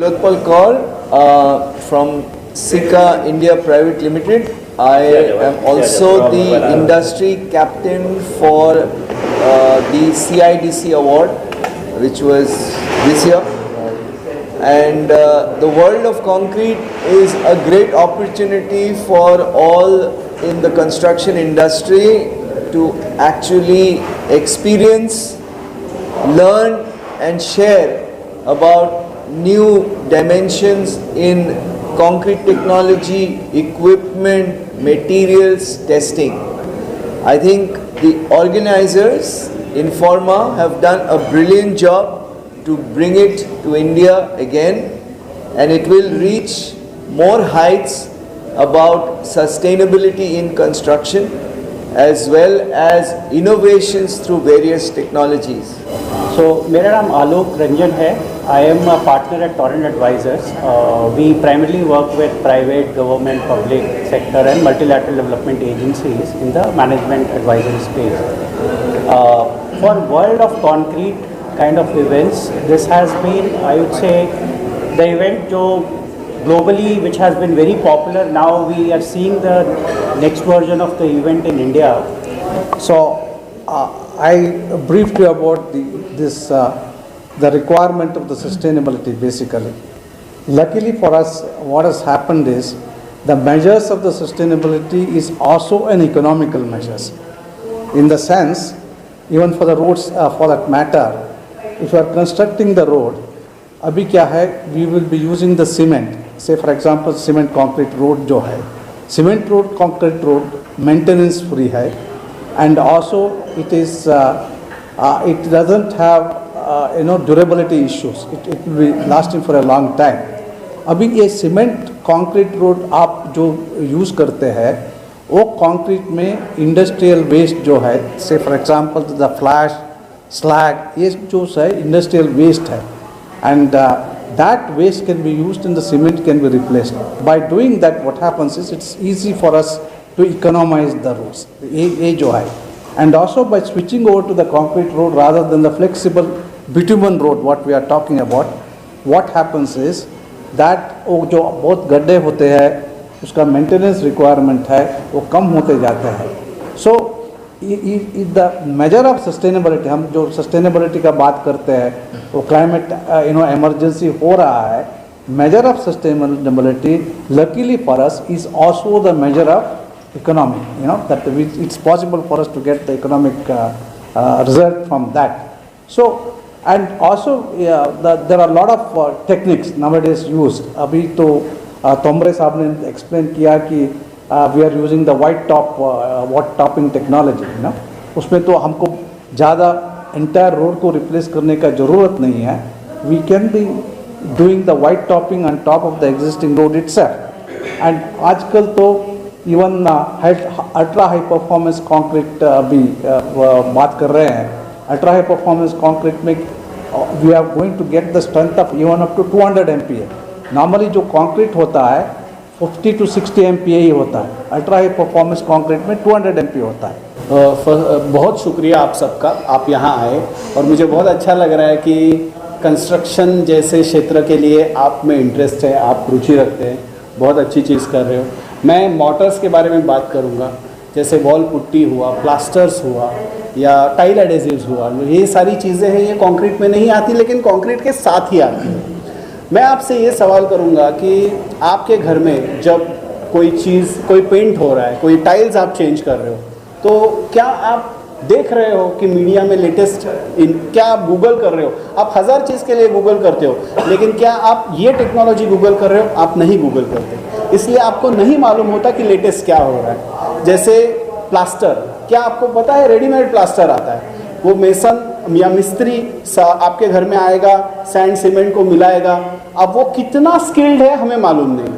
Lotpal Kaur from Sika India Private Limited. I am also the industry captain for the CIDC award, which was this year. And the world of concrete is a great opportunity for all in the construction industry to actually experience, learn and share about new dimensions in concrete technology, equipment, materials, testing. I think the organizers, Informa, have done a brilliant job to bring it to India again, and it will reach more heights about sustainability in construction as well as innovations through various technologies. So, मेरा नाम आलोक रंजन है. I am a partner at Torrent Advisors. We primarily work with private, government, public sector and multilateral development agencies in the management advisory space. For World of Concrete kind of events, this has been, I would say, the event globally which has been very popular. Now we are seeing the next version of the event in India. So I briefed you about the requirement of the sustainability basically. Luckily for us, what has happened is the measures of the sustainability is also an economical measures. In the sense, even for the roads for that matter, if you are constructing the road, अभी क्या है, we will be using the cement. Say for example, cement concrete road जो है, cement road concrete road maintenance free है, and also it is it doesn't have durability issues. It will be lasting for a long time. अभी ये cement concrete road आप जो use करते हैं, वो concrete में industrial waste जो है, say for example the flash, slag, ये जो है industrial waste है, and that waste can be used and the cement can be replaced. By doing that, what happens is it's easy for us to economize the roads. ये जो है, and also by switching over to the concrete road rather than the flexible bitumen road, what we are talking about, what happens is that वो जो बहुत गड्ढे होते हैं, उसका maintenance requirement है, वो कम होते जाते हैं. So the measure of sustainability, हम जो sustainability का बात करते हैं, वो climate emergency हो रहा है. Measure of sustainability, luckily for us, is also the measure of economy. That it's possible for us to get the economic result from that. So, and also there are a lot of techniques nowadays used. अभी तो तोमरे साहब ने explain किया कि we are using the white topping technology. उसमें तो हमको ज़्यादा entire road को replace करने का ज़रूरत नहीं है. We can be doing the white topping on top of the existing road itself. And आजकल तो even ultra high performance concrete अभी बात कर रहे हैं. Ultra high performance concrete में we are going to get the strength of even up to 200 MPa. Normally जो concrete होता है 50 to 60 MPa ही होता है. अल्ट्रा हाई परफॉर्मेंस कंक्रीट में 200 MPa होता है. बहुत शुक्रिया आप सबका, आप यहाँ आए और मुझे बहुत अच्छा लग रहा है कि कंस्ट्रक्शन जैसे क्षेत्र के लिए आप में इंटरेस्ट है, आप रुचि रखते हैं, बहुत अच्छी चीज़ कर रहे हो. मैं मोटर्स के बारे में बात करूँगा, जैसे वॉल पुट्टी हुआ, प्लास्टर्स हुआ या टाइल एडेसिव्स हुआ, ये सारी चीज़ें हैं, ये कंक्रीट में नहीं आती लेकिन कंक्रीट के साथ ही आती है. मैं आपसे ये सवाल करूंगा कि आपके घर में जब कोई चीज़, कोई पेंट हो रहा है, कोई टाइल्स आप चेंज कर रहे हो, तो क्या आप देख रहे हो कि मीडिया में लेटेस्ट क्या आप गूगल कर रहे हो? आप हज़ार चीज़ के लिए गूगल करते हो, लेकिन क्या आप ये टेक्नोलॉजी गूगल कर रहे हो? आप नहीं गूगल करते, इसलिए आपको नहीं मालूम होता कि लेटेस्ट क्या हो रहा है. जैसे प्लास्टर, क्या आपको पता है रेडीमेड प्लास्टर आता है, वो मेसन या मिस्त्री आपके घर में आएगा, सैंड सीमेंट को मिलाएगा. अब वो कितना स्किल्ड है हमें मालूम नहीं.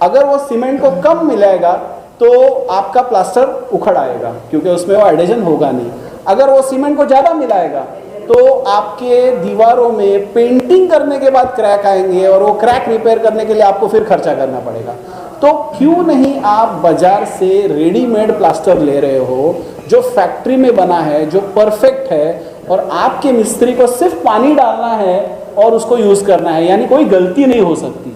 अगर वो सीमेंट को कम मिलाएगा तो आपका प्लास्टर उखड़ आएगा क्योंकि उसमें वो एडेजन होगा नहीं. अगर वो सीमेंट को ज़्यादा मिलाएगा तो आपके दीवारों में पेंटिंग करने के बाद क्रैक आएंगे और वो क्रैक रिपेयर करने के लिए आपको फिर खर्चा करना पड़ेगा. तो क्यों नहीं आप बाज़ार से रेडीमेड प्लास्टर ले रहे हो जो फैक्ट्री में बना है, जो परफेक्ट है, और आपके मिस्त्री को सिर्फ पानी डालना है और उसको यूज़ करना है, यानी कोई गलती नहीं हो सकती,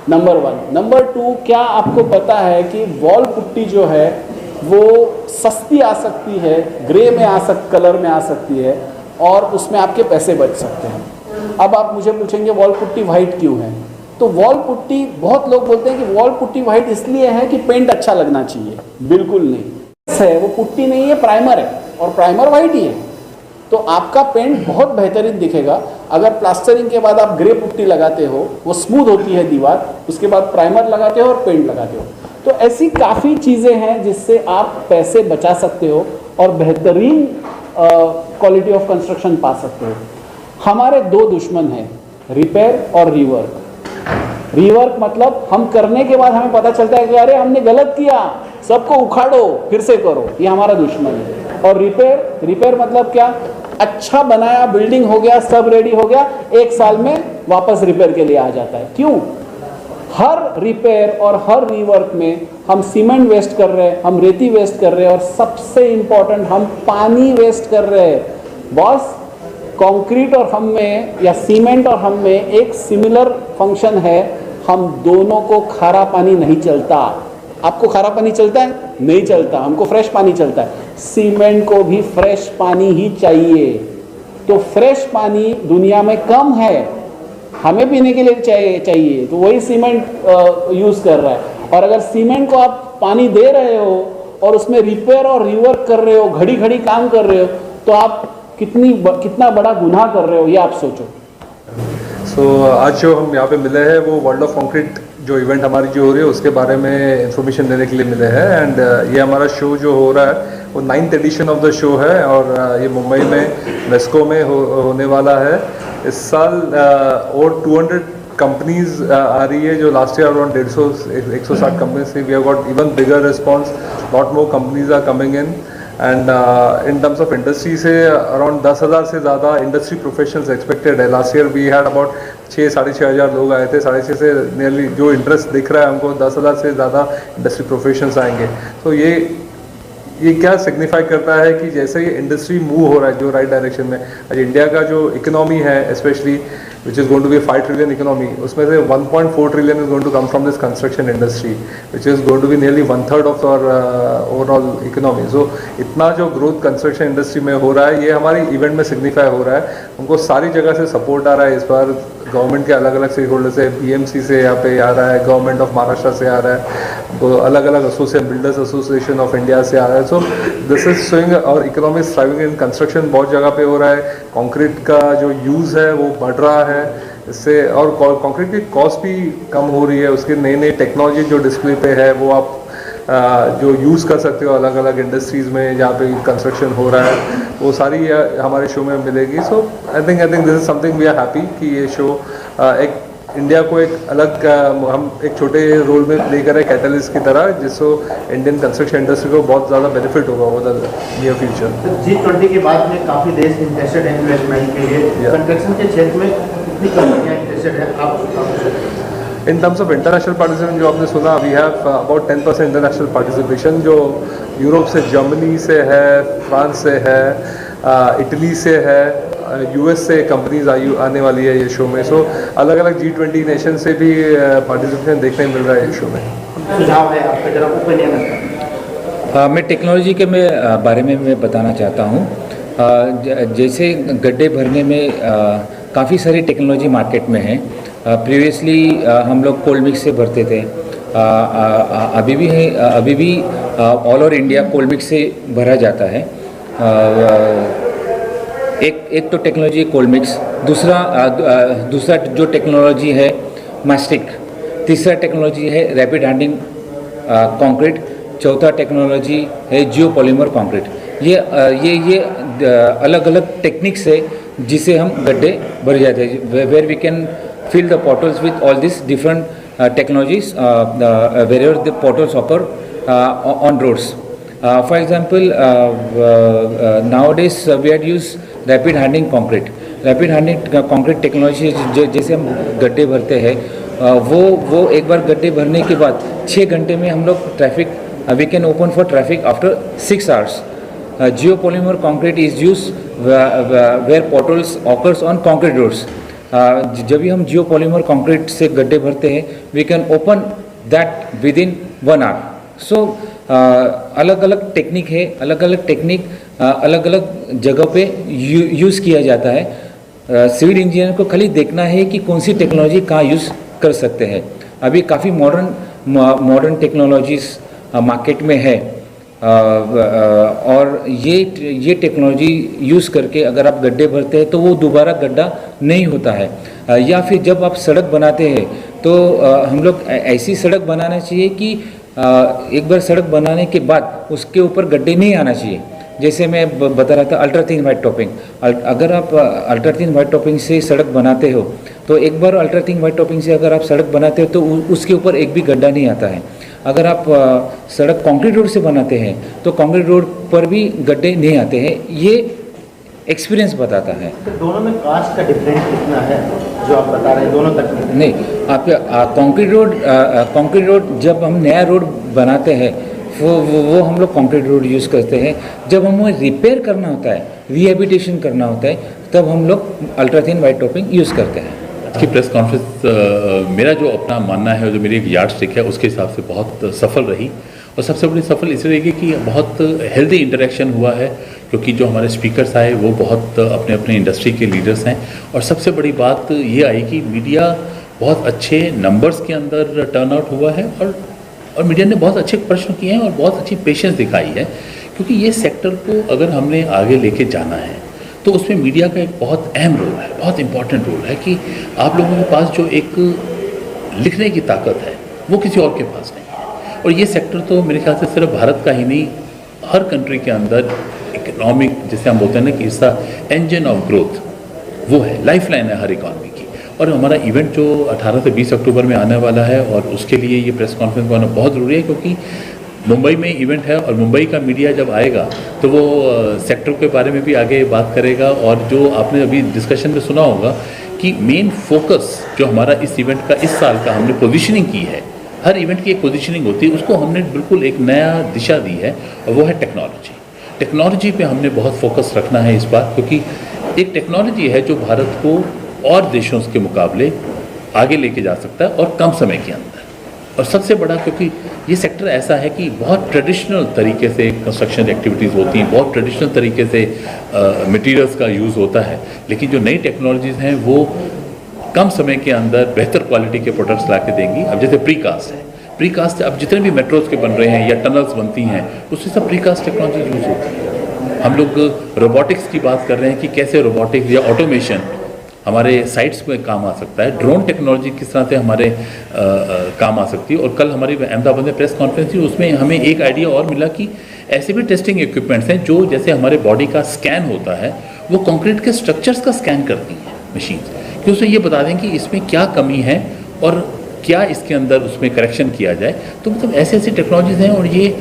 नंबर 1। नंबर 2, क्या आपको पता है कि वॉल पुट्टी जो है वो सस्ती आ सकती है, ग्रे में कलर में आ सकती है, और उसमें आपके पैसे बच सकते हैं। अब आप मुझे पूछेंगे वॉल पुट्टी वाइट क्यों है, तो वॉल पुट्टी, बहुत लोग बोलते हैं कि वॉल पुट्टी वाइट इसलिए है कि पेंट अच्छा लगना चाहिए। बिल्कुल नहीं है, वो पुट्टी नहीं है, प्राइमर है, और प्राइमर वाइट ही है, तो आपका पेंट बहुत बेहतरीन दिखेगा। अगर प्लास्टरिंग के बाद आप ग्रे पुट्टी लगाते हो, वो स्मूथ होती है दीवार, उसके बाद प्राइमर लगाते हो और पेंट लगाते हो, तो ऐसी काफ़ी चीज़ें हैं जिससे आप पैसे बचा सकते हो और बेहतरीन क्वालिटी ऑफ कंस्ट्रक्शन पा सकते हो। हमारे 2 दुश्मन हैं, रिपेयर और रीवर्क। रीवर्क मतलब हम करने के बाद हमें पता चलता है कि अरे हमने गलत किया, सबको उखाड़ो फिर से करो, ये हमारा दुश्मन है। और रिपेयर मतलब क्या, अच्छा बनाया, बिल्डिंग हो गया, सब रेडी हो गया, 1 साल में वापस रिपेयर के लिए आ जाता है। क्यों? हर रिपेयर और हर रीवर्क में हम सीमेंट वेस्ट कर रहे हैं, हम रेती वेस्ट कर रहे हैं, और सबसे इंपॉर्टेंट हम पानी वेस्ट कर रहे हैं। बॉस, कंक्रीट और हम में, या सीमेंट और हम में एक सिमिलर फंक्शन है, हम दोनों को खारा पानी नहीं चलता। आपको खारा पानी चलता है? नहीं चलता, हमको फ्रेश पानी चलता है। सीमेंट को भी फ्रेश पानी ही चाहिए, तो फ्रेश पानी दुनिया में कम है, हमें पीने के लिए चाहिए, तो वही सीमेंट यूज़ कर रहा है। और अगर सीमेंट को आप पानी दे रहे हो और उसमें रिपेयर और रिवर्क कर रहे हो, घड़ी घड़ी काम कर रहे हो, तो आप कितना बड़ा गुनाह कर रहे हो, ये आप सोचो। आज जो हम यहाँ पे मिले हैं वो वर्ल्ड ऑफ कंक्रीट जो इवेंट हमारी जो हो रही है उसके बारे में इंफॉर्मेशन देने के लिए मिले हैं। एंड ये हमारा शो जो हो रहा है वो 9th addition of the show है, और ये मुंबई में मेस्को में होने वाला है इस साल। और 200 कंपनीज आ रही है, जो लास्ट ईयर अराउंड 160 कंपनीज थी। We have got even bigger response, lot more companies are coming in. And in terms of industry से अराउंड 10,000 से ज़्यादा इंडस्ट्री प्रोफेशनल्स एक्सपेक्टेड है। Last year we had about 6,000-6,500 लोग आए थे, 6,500 से नियरली जो इंटरेस्ट दिख रहा है हमको 10,000 से ज़्यादा इंडस्ट्री प्रोफेशनल्स आएंगे। तो ये क्या सिग्निफाई करता है कि जैसे ये इंडस्ट्री मूव हो रहा है जो राइट डायरेक्शन में, आज इंडिया का जो इकोनॉमी है specially which is going to be a 5 trillion economy, उसमें से 1.4 trillion is going to come from this construction industry, which is going to be nearly 1/3 of our overall economy. So इतना जो growth construction industry में हो रहा है, ये हमारी इवेंट में सिग्निफाई हो रहा है। हमको सारी जगह से सपोर्ट आ रहा है इस बार, गवर्नमेंट के अलग अलग स्टेक होल्डर से, BMC से यहाँ पे आ रहा है, गवर्नमेंट ऑफ महाराष्ट्र से आ रहा है, तो अलग अलग बिल्डर्स एसोसिएशन ऑफ इंडिया से आ रहा है। सो दिस इज शोइंग और इकोनॉमिक थ्राइविंग इन कंस्ट्रक्शन बहुत जगह पे हो रहा है। कंक्रीट का जो यूज़ है वो बढ़ रहा है इससे, और कंक्रीट की कॉस्ट भी कम हो रही है। उसकी नई नई टेक्नोलॉजी जो डिस्प्ले पे है वो आप जो यूज़ कर सकते हो अलग अलग इंडस्ट्रीज़ में जहाँ पे कंस्ट्रक्शन हो रहा है, वो सारी हमारे शो में मिलेगी। So I think this is something we are happy कि ये शो एक इंडिया को एक अलग हम एक छोटे रोल में प्ले कर रहे हैं कैटलिस्ट की तरह, जिसको इंडियन कंस्ट्रक्शन इंडस्ट्री को बहुत ज़्यादा बेनिफिट होगा over the near future. G20 के बाद में काफ़ी देश इंटरेस्टेड है इन्वेस्टमेंट के लिए, कंस्ट्रक्शन के क्षेत्र में कितनी कंपनियाँ इंटरेस्टेड है आप? In terms of international participation जो आपने सुना, we have about 10% international participation, जो यूरोप से, जर्मनी से है, फ्रांस से है, इटली से है, US से कंपनीज आने वाली है ये शो में। सो अलग अलग G20 नेशन से भी पार्टिसिपेशन देखने मिल रहा है ये शो में। सुझाव है आपका, जरा ओपिनियन। मैं टेक्नोलॉजी के बारे में मैं बताना चाहता हूँ। जैसे गड्ढे भरने में काफ़ी सारी टेक्नोलॉजी मार्केट में है। प्रीवियसली हम लोग कोल्ड मिक्स से भरते थे, अभी भी all over India cold mix से भरा जाता है। एक तो टेक्नोलॉजी कोल्ड मिक्स, दूसरा जो टेक्नोलॉजी है मास्टिक, तीसरा टेक्नोलॉजी है रैपिड हैंडिंग कंक्रीट, चौथा टेक्नोलॉजी है जियोपॉलीमर कंक्रीट। ये अलग अलग टेक्निक्स है जिसे हम गड्ढे भर जाते हैं, where we can fill the portals with all these different technologies wherever the portals occur on roads. For example, nowadays we had used rapid handling concrete. Rapid handling concrete technology जैसे हम गड्ढे भरते हैं, वो एक बार गड्ढे भरने के बाद 6 घंटे में हम लोग traffic we can open for traffic after 6 hours. Geopolymer concrete is used where potholes occurs on concrete roads. जब भी हम जियो पॉलीमर कंक्रीट से गड्ढे भरते हैं we can open that within 1 hour. So अलग अलग टेक्निक है, अलग अलग टेक्निक अलग अलग जगह पे यूज़ किया जाता है। सिविल इंजीनियर को खाली देखना है कि कौन सी टेक्नोलॉजी कहाँ यूज़ कर सकते हैं। अभी काफ़ी मॉडर्न टेक्नोलॉजीज मार्केट में है और ये टेक्नोलॉजी यूज़ करके अगर आप गड्ढे भरते हैं तो वो दोबारा गड्ढा नहीं होता है। या फिर जब आप सड़क बनाते हैं तो हम लोग ऐसी सड़क बनाना चाहिए कि एक बार सड़क बनाने के बाद उसके ऊपर गड्ढे नहीं आना चाहिए। जैसे मैं बता रहा था अल्ट्रा थिन वाइट टॉपिंग, अगर आप अल्ट्रा थिन वाइट टॉपिंग से सड़क बनाते हो तो एक बार अल्ट्रा थिन वाइट टॉपिंग से अगर आप सड़क बनाते हो तो उसके ऊपर एक भी गड्ढा नहीं आता है। अगर आप सड़क कंक्रीट रोड से बनाते हैं तो कंक्रीट रोड पर भी गड्ढे नहीं आते हैं। ये एक्सपीरियंस बताता है। तो दोनों में कास्ट का डिफरेंस कितना है जो आप बता रहे हैं दोनों तकनीक? नहीं, आप कंक्रीट रोड जब हम नया रोड बनाते हैं वो हम लोग कंक्रीट रोड यूज़ करते हैं। जब हमें रिपेयर करना होता है, रिहेबिलिटेशन करना होता है, तब हम लोग ultra thin white topping use करते हैं। आज की प्रेस कॉन्फ्रेंस मेरा जो अपना मानना है, जो मेरी एक यार्ड स्टिक है, उसके हिसाब से बहुत सफल रही। और सबसे बड़ी सफल इसलिए रही कि बहुत हेल्दी इंटरेक्शन हुआ है, क्योंकि जो हमारे स्पीकर्स आए वो बहुत अपने अपने इंडस्ट्री के लीडर्स हैं। और सबसे बड़ी बात ये आई कि मीडिया बहुत अच्छे नंबर्स के अंदर टर्न आउट हुआ है और मीडिया ने बहुत अच्छे प्रश्न किए हैं और बहुत अच्छी पेशेंस दिखाई है, क्योंकि ये सेक्टर को अगर हमने आगे लेके जाना है तो उसमें मीडिया का एक बहुत अहम रोल है, बहुत इंपॉर्टेंट रोल है कि आप लोगों के पास जो एक लिखने की ताकत है वो किसी और के पास नहीं है। और ये सेक्टर तो मेरे ख्याल से सिर्फ भारत का ही नहीं, हर कंट्री के अंदर इकोनॉमिक, जैसे हम बोलते हैं ना कि इसका इंजन ऑफ ग्रोथ वो है, लाइफलाइन है हर इकॉनमी की। और हमारा इवेंट जो 18 से 20 अक्टूबर में आने वाला है और उसके लिए ये प्रेस कॉन्फ्रेंस होना बहुत ज़रूरी है, क्योंकि मुंबई में इवेंट है और मुंबई का मीडिया जब आएगा तो वो सेक्टर के बारे में भी आगे बात करेगा। और जो आपने अभी डिस्कशन में सुना होगा कि मेन फोकस जो हमारा इस इवेंट का इस साल का हमने पोजीशनिंग की है, हर इवेंट की एक पोजीशनिंग होती है, उसको हमने बिल्कुल एक नया दिशा दी है और वो है टेक्नोलॉजी। टेक्नोलॉजी पे हमने बहुत फोकस रखना है इस बार, क्योंकि एक टेक्नोलॉजी है जो भारत को और देशों के मुकाबले आगे लेके जा सकता है और कम समय के अंदर। और सबसे बड़ा, क्योंकि ये सेक्टर ऐसा है कि बहुत ट्रेडिशनल तरीके से कंस्ट्रक्शन एक्टिविटीज़ होती हैं, बहुत ट्रेडिशनल तरीके से मटेरियल्स का यूज़ होता है, लेकिन जो नई टेक्नोलॉजीज़ हैं वो कम समय के अंदर बेहतर क्वालिटी के प्रोडक्ट्स ला के देंगी। अब जैसे प्रीकास्ट है, प्रीकास्ट अब जितने भी मेट्रोज़ के बन रहे हैं या टनल्स बनती हैं उसमें सब प्रीकास्ट टेक्नोलॉजी यूज़ होती है। हम लोग रोबोटिक्स की बात कर रहे हैं कि कैसे रोबोटिक्स या ऑटोमेशन हमारे साइट्स में काम आ सकता है, ड्रोन टेक्नोलॉजी किस तरह से हमारे काम आ सकती है। और कल हमारी अहमदाबाद में प्रेस कॉन्फ्रेंस थी, उसमें हमें एक आइडिया और मिला कि ऐसे भी टेस्टिंग इक्विपमेंट्स हैं जो जैसे हमारे बॉडी का स्कैन होता है वो कंक्रीट के स्ट्रक्चर्स का स्कैन करती हैं मशीन, कि उसमें ये बता दें कि इसमें क्या कमी है और क्या इसके अंदर उसमें करेक्शन किया जाए। तो मतलब ऐसी ऐसी टेक्नोलॉजीज़ हैं। और ये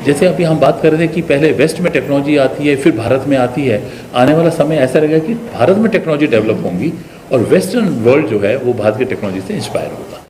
जैसे अभी हम बात कर रहे थे कि पहले वेस्ट में टेक्नोलॉजी आती है फिर भारत में आती है, आने वाला समय ऐसा रहेगा कि भारत में टेक्नोलॉजी डेवलप होंगी और वेस्टर्न वर्ल्ड जो है वो भारत की टेक्नोलॉजी से इंस्पायर होगा।